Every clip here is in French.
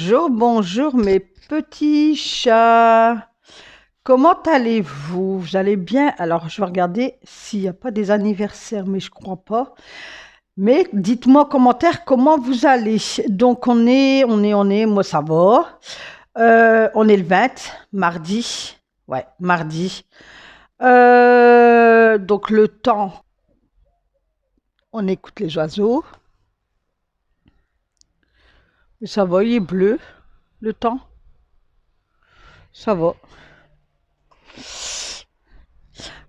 Bonjour, bonjour mes petits chats. Comment allez-vous? Vous allez bien? Alors, je vais regarder s'il n'y a pas des anniversaires, mais je crois pas. Mais dites-moi en commentaire comment vous allez. Donc, moi ça va. On est le 20, mardi. Ouais, mardi. Donc, le temps, on écoute les oiseaux. Mais ça va, il est bleu, le temps. Ça va.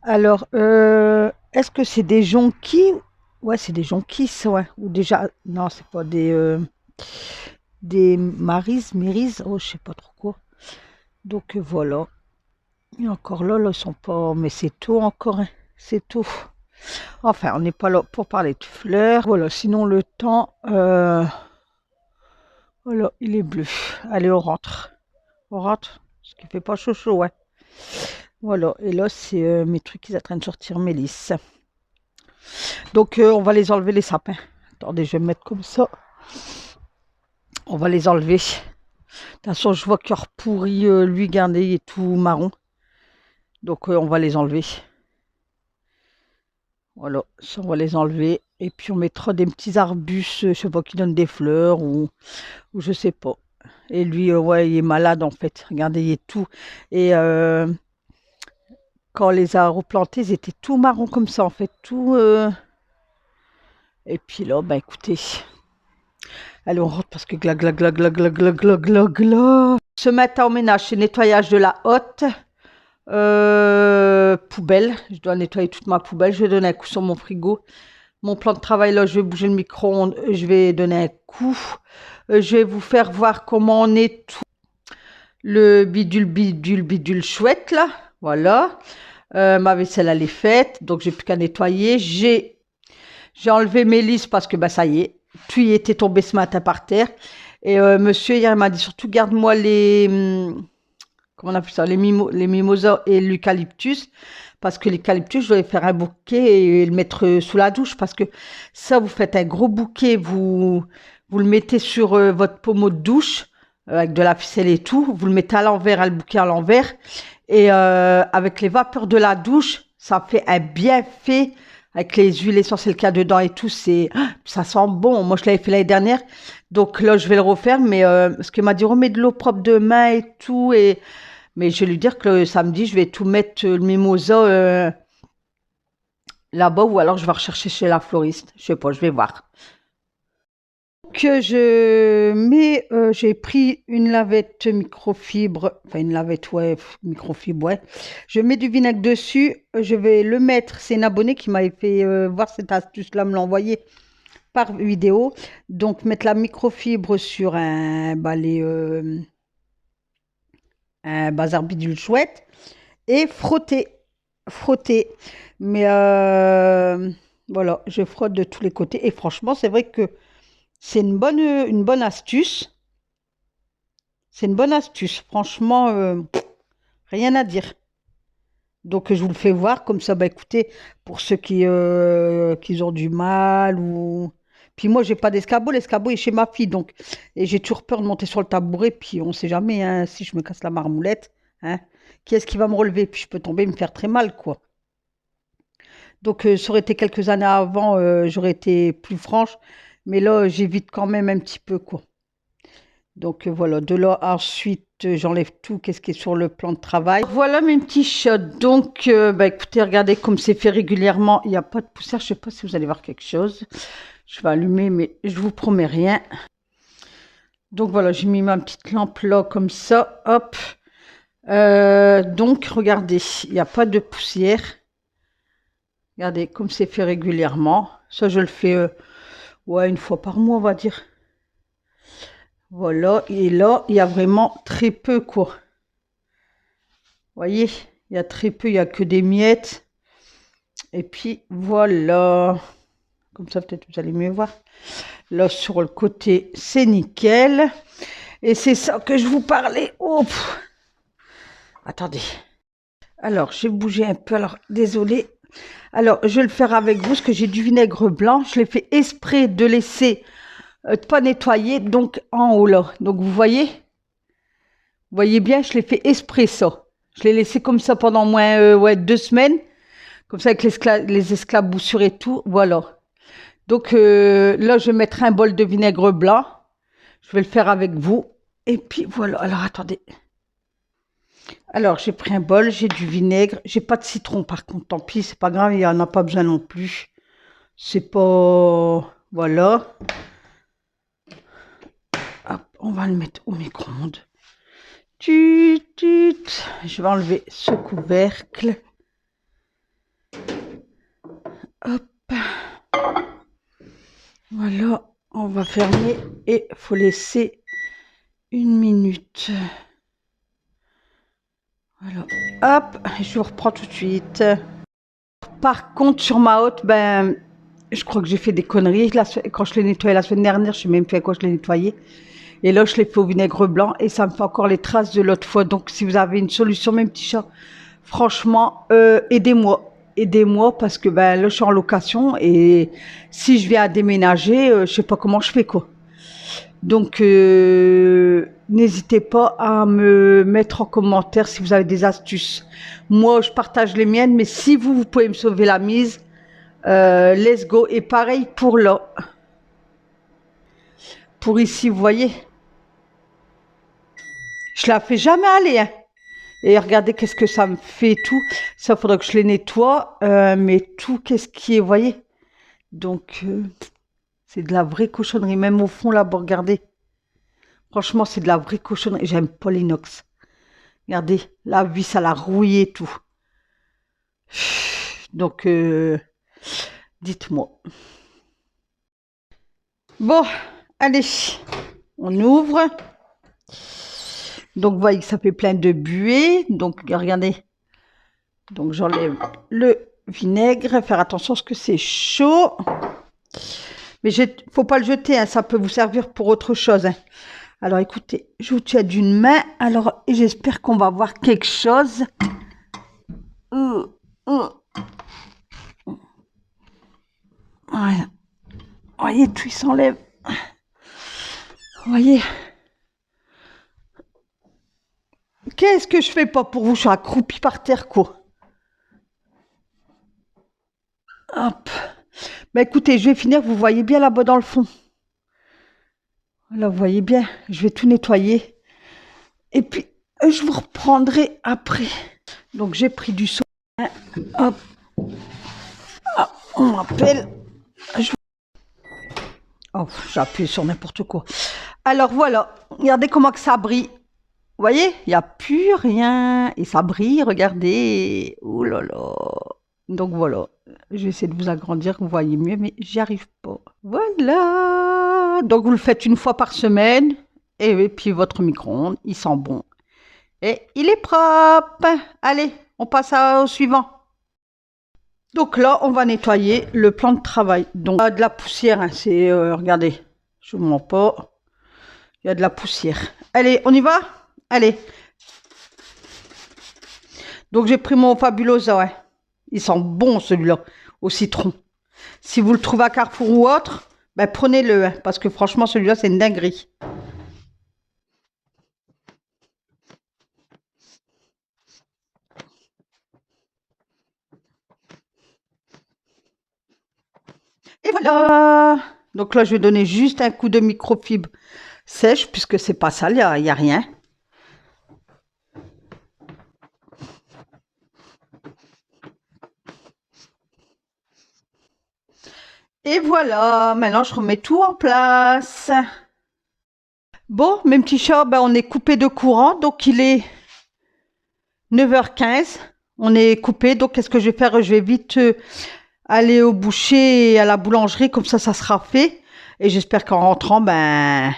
Alors, est-ce que c'est des jonquilles? Ouais, c'est des jonquilles, ça, ouais. Ou déjà, non, c'est pas des mérises, oh, je sais pas trop quoi. Donc voilà. Et encore là, ils sont pas, mais c'est tout encore, hein. C'est tout. Enfin, on n'est pas là pour parler de fleurs. Voilà, sinon le temps, voilà, il est bleu. Allez, on rentre. On rentre, parce qu'il fait pas chaud, chaud, ouais. Voilà, et là, c'est mes trucs qui sont en train de sortir, mes lys. Donc, on va les enlever, les sapins. Attendez, je vais me mettre comme ça. On va les enlever. De toute façon, je vois cœur pourri, lui, gardé, il est tout marron. Donc, on va les enlever. Voilà, ça, on va les enlever. Et puis, on mettra des petits arbustes, je sais pas, qui donnent des fleurs ou je sais pas. Et lui, ouais, il est malade, en fait. Regardez, il est tout. Et quand on les a replantés, ils étaient tout marrons comme ça, en fait. Tout. Et puis là, bah écoutez. Allez, on rentre parce que gla gla gla gla gla gla gla gla gla. Ce matin au ménage, c'est nettoyage de la hotte. Poubelle. Je dois nettoyer toute ma poubelle. Je vais donner un coup sur mon frigo. Mon plan de travail, là, je vais bouger le micro-ondes. Je vais donner un coup. Je vais vous faire voir comment on nettoie le bidule chouette, là. Voilà. Ma vaisselle, elle est faite. Donc, j'ai plus qu'à nettoyer. J'ai enlevé mes lisses parce que, bah, ça y est. Tout y était tombé ce matin par terre. Et monsieur, hier, il m'a dit surtout, garde-moi comment on appelle ça, les mimosas et l'eucalyptus. Parce que l'eucalyptus, je dois faire un bouquet et le mettre sous la douche. Parce que ça, vous faites un gros bouquet, vous le mettez sur votre pommeau de douche, avec de la ficelle et tout. Vous le mettez à l'envers, le bouquet à l'envers. Et avec les vapeurs de la douche, ça fait un bienfait. Avec les huiles essentielles qu'il y a dedans et tout, ça sent bon. Moi, je l'avais fait l'année dernière. Donc là, je vais le refaire. Mais parce qu'il m'a dit, remets de l'eau propre demain et tout. Mais je vais lui dire que le samedi, je vais tout mettre le mimosa là-bas. Ou alors, je vais rechercher chez la floriste. Je sais pas, je vais voir. Que j'ai pris une lavette microfibre, enfin une lavette, ouais, microfibre, ouais. Je mets du vinaigre dessus, je vais le mettre, c'est une abonnée qui m'avait fait voir cette astuce-là, me l'envoyer par vidéo. Donc, mettre la microfibre sur un balai, un bazar bidule chouette et frotter. Mais voilà, je frotte de tous les côtés et franchement, c'est vrai que c'est une bonne astuce. C'est une bonne astuce. Franchement, rien à dire. Donc, je vous le fais voir. Comme ça, bah, écoutez, pour ceux qui ont du mal ou... Puis moi, j'ai pas d'escabeau. L'escabeau est chez ma fille. Donc, et j'ai toujours peur de monter sur le tabouret. Puis, on sait jamais, hein, si je me casse la marmoulette, hein, qui est-ce qui va me relever? Puis, je peux tomber et me faire très mal, quoi. Donc, ça aurait été quelques années avant, j'aurais été plus franche. Mais là, j'évite quand même un petit peu, quoi. Donc voilà, de là ensuite j'enlève tout, qu'est-ce qui est sur le plan de travail. Voilà mes petits shots. Donc bah, écoutez, regardez comme c'est fait régulièrement. Il n'y a pas de poussière, je ne sais pas si vous allez voir quelque chose. Je vais allumer, mais je vous promets rien. Donc voilà, j'ai mis ma petite lampe là comme ça, hop. Donc regardez, il n'y a pas de poussière. Regardez comme c'est fait régulièrement. Ça je le fais ouais, une fois par mois on va dire. Voilà, et là, il y a vraiment très peu, quoi. Vous voyez, il y a très peu, il n'y a que des miettes. Et puis, voilà. Comme ça, peut-être vous allez mieux voir. Là, sur le côté, c'est nickel. Et c'est ça que je vous parlais. Oh, attendez. Alors, j'ai bougé un peu. Alors, désolé. Alors, je vais le faire avec vous, parce que j'ai du vinaigre blanc. Je l'ai fait exprès de laisser pas nettoyé, donc en haut là. Donc vous voyez bien, je l'ai fait exprès ça. Je l'ai laissé comme ça pendant moins 2 semaines, comme ça avec les esclaboussures et tout, voilà. Donc là, je vais mettre un bol de vinaigre blanc. Je vais le faire avec vous. Et puis voilà, alors attendez. Alors j'ai pris un bol, j'ai du vinaigre, j'ai pas de citron par contre, tant pis, c'est pas grave, il n'y en a pas besoin non plus. C'est pas... Voilà. Hop, on va le mettre au micro-ondes. Je vais enlever ce couvercle. Hop. Voilà, on va fermer et il faut laisser 1 minute. Voilà. Hop, je vous reprends tout de suite. Par contre, sur ma hotte, ben, je crois que j'ai fait des conneries. Quand je l'ai nettoyé la semaine dernière, je ne sais même plus à quoi je l'ai nettoyé. Et là, je l'ai fait au vinaigre blanc et ça me fait encore les traces de l'autre fois. Donc, si vous avez une solution, mes petits chats, franchement, aidez-moi. Aidez-moi parce que ben, là, je suis en location et si je viens à déménager, je ne sais pas comment je fais quoi. Donc, n'hésitez pas à me mettre en commentaire si vous avez des astuces. Moi, je partage les miennes, mais si vous pouvez me sauver la mise, let's go. Et pareil pour là. Pour ici, vous voyez. Je la fais jamais aller, hein. Et regardez qu'est-ce que ça me fait tout. Ça, faudrait que je les nettoie. Mais tout, qu'est-ce qui est, vous voyez. Donc, c'est de la vraie cochonnerie. Même au fond, là-bas, regardez. Franchement, c'est de la vraie cochonnerie. J'aime pas l'inox. Regardez, la vis, elle a rouillé et tout. Donc, dites-moi. Bon, allez, on ouvre. Donc, vous voyez que ça fait plein de buée. Donc, regardez. Donc, j'enlève le vinaigre. Faire attention parce que c'est chaud. Mais il ne faut pas le jeter, hein, ça peut vous servir pour autre chose. Hein. Alors, écoutez, je vous tiens d'une main. Alors, j'espère qu'on va voir quelque chose. Voilà. Vous voyez, tout il s'enlève. Vous voyez. Qu'est-ce que je fais pas pour vous? Je suis accroupie par terre, quoi. Hop. Bah écoutez, je vais finir. Vous voyez bien là-bas dans le fond. Là, vous voyez bien. Je vais tout nettoyer. Et puis, je vous reprendrai après. Donc, j'ai pris du soin. Hop. Ah, on m'appelle. Oh, j'ai appuyé sur n'importe quoi. Alors, voilà. Regardez comment que ça brille. Vous voyez, il n'y a plus rien. Et ça brille, regardez. Ouh là là. Donc voilà. Je vais essayer de vous agrandir, que vous voyez mieux, mais j'y arrive pas. Voilà. Donc vous le faites une fois par semaine. Et puis votre micro-ondes, il sent bon. Et il est propre. Allez, on passe au suivant. Donc là, on va nettoyer le plan de travail. Donc, il y a de la poussière. Hein, c'est, regardez, je ne vous mens pas. Il y a de la poussière. Allez, on y va? Allez. Donc, j'ai pris mon Fabulosa. Ouais. Il sent bon, celui-là, au citron. Si vous le trouvez à Carrefour ou autre, ben, prenez-le. Hein, parce que franchement, celui-là, c'est une dinguerie. Et voilà. Donc là, je vais donner juste un coup de microfibre sèche, puisque c'est pas sale, il n'y a rien. Et voilà, maintenant je remets tout en place. Bon, mes petits chats, ben, on est coupé de courant, donc il est 9h15. On est coupé, donc qu'est-ce que je vais faire? Je vais vite aller au boucher et à la boulangerie, comme ça sera fait. Et j'espère qu'en rentrant, ben,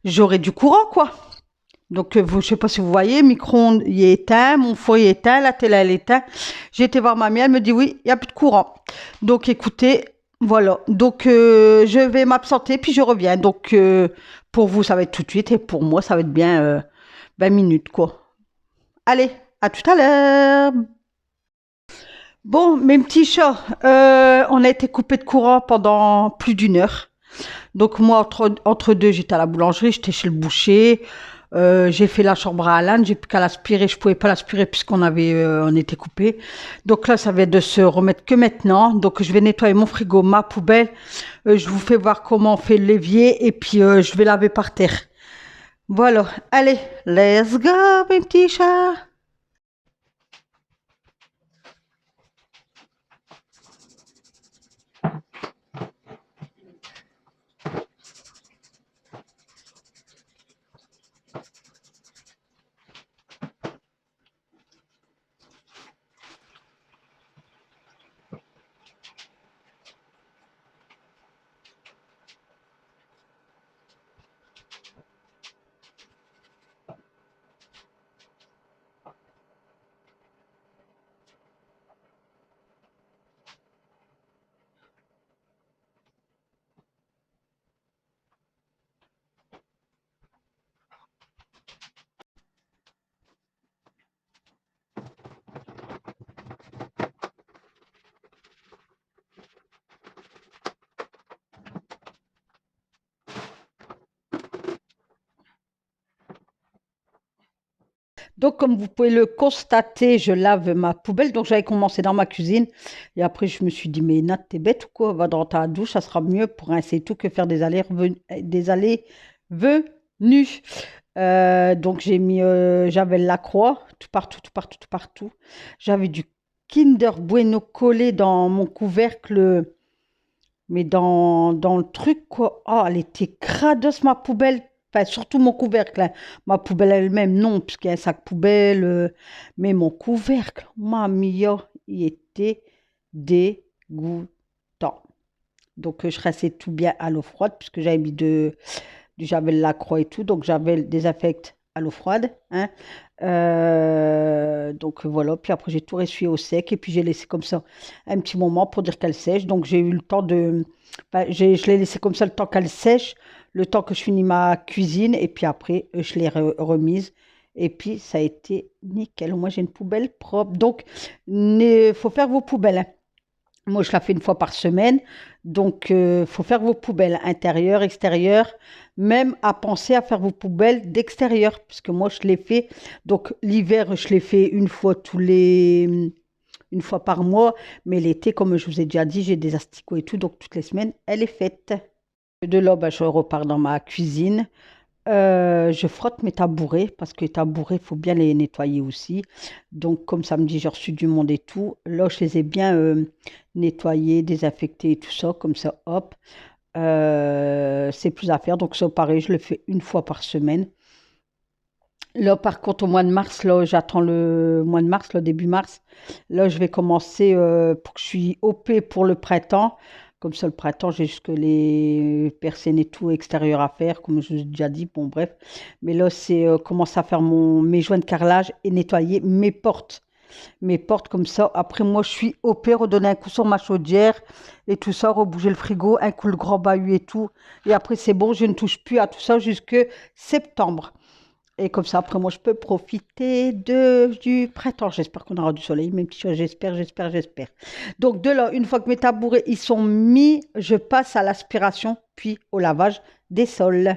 j'aurai du courant, quoi. Donc, je ne sais pas si vous voyez, micro-ondes, il est éteint, mon four est éteint, la télé, elle est éteinte. J'ai été voir ma mère, elle me dit oui, il n'y a plus de courant. Donc, écoutez, voilà. Donc, je vais m'absenter, puis je reviens. Donc, pour vous, ça va être tout de suite, et pour moi, ça va être bien 20 minutes, quoi. Allez, à tout à l'heure. Bon, mes petits chats, on a été coupé de courant pendant plus d'1 heure. Donc moi, entre deux, j'étais à la boulangerie, j'étais chez le boucher. J'ai fait la chambre à Alan, j'ai plus qu'à l'aspirer. Je pouvais pas l'aspirer puisqu'on on était coupé. Donc là, ça va de se remettre que maintenant. Donc je vais nettoyer mon frigo, ma poubelle. Je vous fais voir comment on fait le l'évier et puis je vais laver par terre. Voilà, allez, let's go, mes petits chats. Donc, comme vous pouvez le constater, je lave ma poubelle. Donc, j'avais commencé dans ma cuisine. Et après, je me suis dit, mais Nat, t'es bête ou quoi? Va dans ta douche, ça sera mieux pour un c'est tout que faire des allées-venues. Donc, j'avais la croix, tout partout, tout partout, tout partout. J'avais du Kinder Bueno collé dans mon couvercle, mais dans le truc, quoi. Oh, elle était crados, ma poubelle. Enfin, surtout mon couvercle, hein. Ma poubelle elle-même, non, puisqu'il y a un sac poubelle. Mais mon couvercle, ma mia, il était dégoûtant. Donc, je restais tout bien à l'eau froide, puisque j'avais mis du Javel Lacroix et tout. Donc, j'avais désinfecte à l'eau froide, hein. Donc, voilà. Puis après, j'ai tout ressuyé au sec. Et puis, j'ai laissé comme ça un petit moment pour dire qu'elle sèche. Donc, j'ai eu le temps de... Enfin, je l'ai laissé comme ça le temps qu'elle sèche, le temps que je finis ma cuisine. Et puis après, je l'ai remise. Et puis, ça a été nickel. Moi, j'ai une poubelle propre. Donc, il faut faire vos poubelles, hein. Moi, je la fais une fois par semaine. Donc, il faut faire vos poubelles intérieures, extérieures, même à penser à faire vos poubelles d'extérieur, puisque moi, je les fais. Donc, l'hiver, je les fais une fois par mois. Mais l'été, comme je vous ai déjà dit, j'ai des asticots et tout. Donc, toutes les semaines, elle est faite. De là, ben, je repars dans ma cuisine. Je frotte mes tabourets parce que les tabourets, il faut bien les nettoyer aussi. Donc, comme samedi, j'ai reçu du monde et tout. Là, je les ai bien nettoyés, désinfectés et tout ça. Comme ça, hop. C'est plus à faire. Donc, ça, pareil, je le fais une fois par semaine. Là, par contre, au mois de mars, là, j'attends le mois de mars, le début mars. Là, je vais commencer pour que je suis OP pour le printemps. Comme ça, le printemps, j'ai jusque les persiennes et tout extérieur à faire, comme je vous ai déjà dit. Bon, bref. Mais là, c'est commencer à faire mes joints de carrelage et nettoyer mes portes. Mes portes comme ça. Après, moi, je suis OP, redonner un coup sur ma chaudière et tout ça, rebouger le frigo, un coup le grand bahut et tout. Et après, c'est bon, je ne touche plus à tout ça jusque septembre. Et comme ça, après, moi, je peux profiter du printemps. J'espère qu'on aura du soleil, même si j'espère, j'espère, j'espère. Donc, de là, une fois que mes tabourets ils sont mis, je passe à l'aspiration, puis au lavage des sols.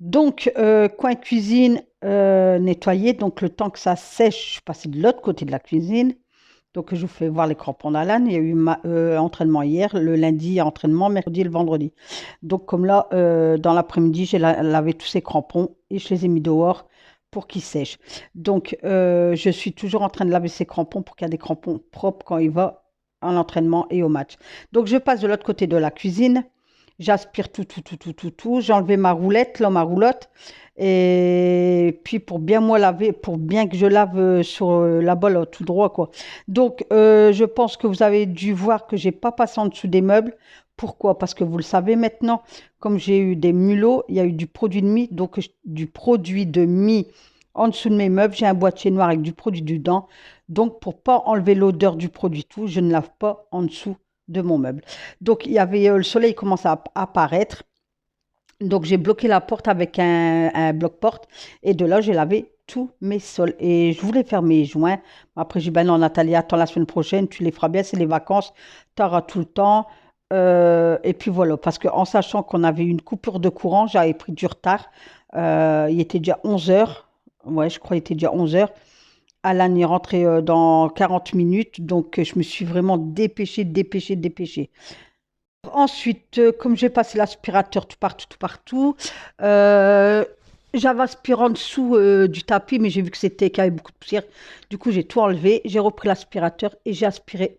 Donc, coin cuisine nettoyé. Donc, le temps que ça sèche, je suis passée de l'autre côté de la cuisine. Donc, je vous fais voir les crampons d'Alan. Il y a eu entraînement hier, le lundi, entraînement, mercredi et le vendredi. Donc, comme là, dans l'après-midi, j'ai lavé tous ces crampons et je les ai mis dehors pour qu'ils sèchent. Donc, je suis toujours en train de laver ces crampons pour qu'il y ait des crampons propres quand il va à l'entraînement et au match. Donc, je passe de l'autre côté de la cuisine. J'aspire tout. J'ai enlevé ma roulette, là, ma roulotte. Et puis pour bien moi laver, pour bien que je lave sur la balle tout droit, quoi. Donc je pense que vous avez dû voir que j'ai pas passé en dessous des meubles. Pourquoi? Parce que vous le savez maintenant, comme j'ai eu des mulots, il y a eu du produit de mie, donc du produit de mie en dessous de mes meubles. J'ai un boîtier noir avec du produit dedans. Donc pour pas enlever l'odeur du produit tout, je ne lave pas en dessous de mon meuble. Donc il y avait le soleil commence à apparaître. Donc j'ai bloqué la porte avec un bloc-porte et de là j'ai lavé tous mes sols. Et je voulais faire mes joints. Après j'ai dit ben non Nathalie, attends la semaine prochaine, tu les feras bien, c'est les vacances, tu auras tout le temps. Et puis voilà, parce qu'en sachant qu'on avait une coupure de courant, j'avais pris du retard. Il était déjà 11 heures. Ouais, je crois qu'il était déjà 11 heures. Alan est rentré dans 40 minutes, donc je me suis vraiment dépêchée. Ensuite, comme j'ai passé l'aspirateur tout partout, j'avais aspiré en dessous du tapis, mais j'ai vu que c'était qu'il y avait beaucoup de poussière. Du coup, j'ai tout enlevé, j'ai repris l'aspirateur et j'ai aspiré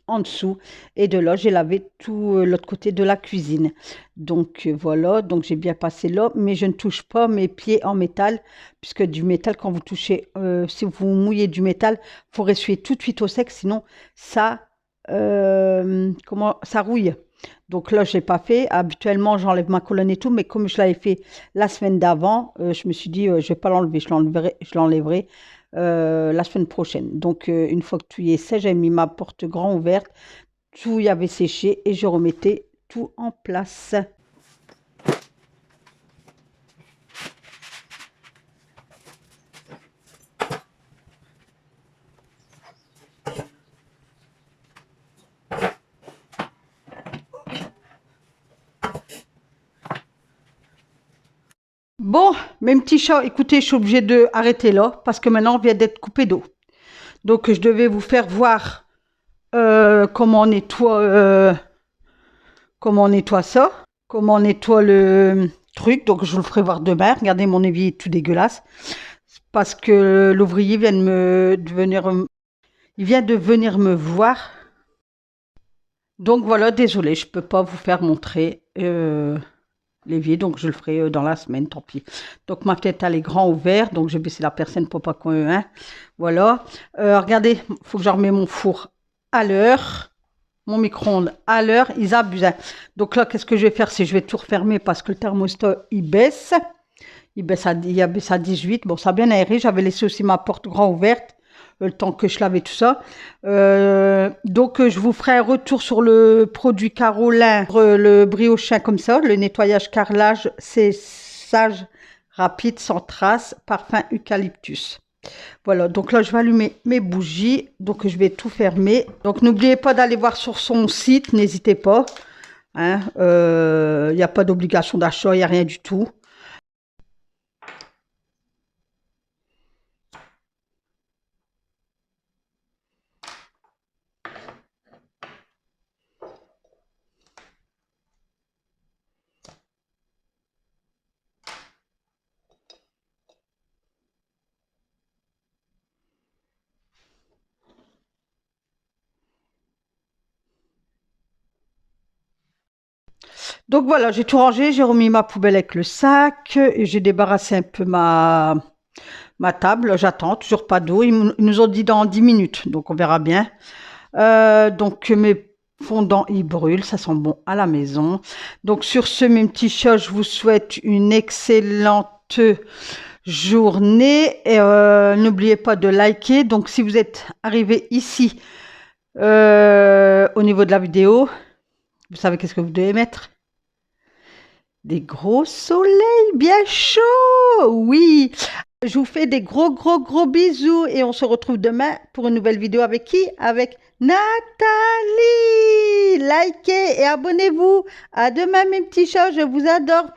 en dessous. Et de là, j'ai lavé tout l'autre côté de la cuisine. Donc voilà, donc j'ai bien passé là, mais je ne touche pas mes pieds en métal, puisque du métal, quand vous touchez, si vous mouillez du métal, il faut essuyer tout de suite au sec, sinon ça, ça rouille. Donc là, je l'ai pas fait. Habituellement, j'enlève ma colonne et tout, mais comme je l'avais fait la semaine d'avant, je me suis dit, je vais pas l'enlever, je l'enlèverai la semaine prochaine. Donc, une fois que tout y est sec, j'ai mis ma porte grand ouverte, tout y avait séché et je remettais tout en place. Bon, mes petits chats, écoutez, je suis obligée de arrêter là parce que maintenant on vient d'être coupé d'eau. Donc je devais vous faire voir comment on nettoie ça, comment on nettoie le truc. Donc je vous le ferai voir demain. Regardez, mon évier est tout dégueulasse parce que l'ouvrier vient il vient de venir me voir. Donc voilà, désolé, je peux pas vous faire montrer l'évier, donc je le ferai dans la semaine, tant pis. Donc ma tête elle est grand ouvert, donc j'ai baissé la persienne pour pas qu'on hein. Voilà. Regardez, il faut que je remette mon four à l'heure, mon micro-ondes à l'heure, ils abusent. Hein. Donc là, qu'est-ce que je vais faire? C'est je vais tout refermer parce que le thermostat il baisse. Il baisse à 18. Bon, ça a bien aéré. J'avais laissé aussi ma porte grand ouverte le temps que je lavais tout ça. Donc, je vous ferai un retour sur le produit Carolin, le briochin comme ça, le nettoyage carrelage, c'est sage, rapide, sans trace, parfum eucalyptus. Voilà, donc là, je vais allumer mes bougies. Donc, je vais tout fermer. Donc, n'oubliez pas d'aller voir sur son site, n'hésitez pas. Hein, y a pas d'obligation d'achat, il n'y a rien du tout. Donc voilà, j'ai tout rangé, j'ai remis ma poubelle avec le sac, et j'ai débarrassé un peu ma table. J'attends, toujours pas d'eau. Ils nous ont dit dans 10 minutes, donc on verra bien. Donc mes fondants, ils brûlent, ça sent bon à la maison. Donc sur ce, mes petits chats, je vous souhaite une excellente journée. Et n'oubliez pas de liker. Donc si vous êtes arrivé ici, au niveau de la vidéo, vous savez qu'est-ce que vous devez mettre? Des gros soleils bien chauds, oui. Je vous fais des gros bisous et on se retrouve demain pour une nouvelle vidéo avec qui? Avec Nathalie. Likez et abonnez-vous. À demain mes petits chats, je vous adore.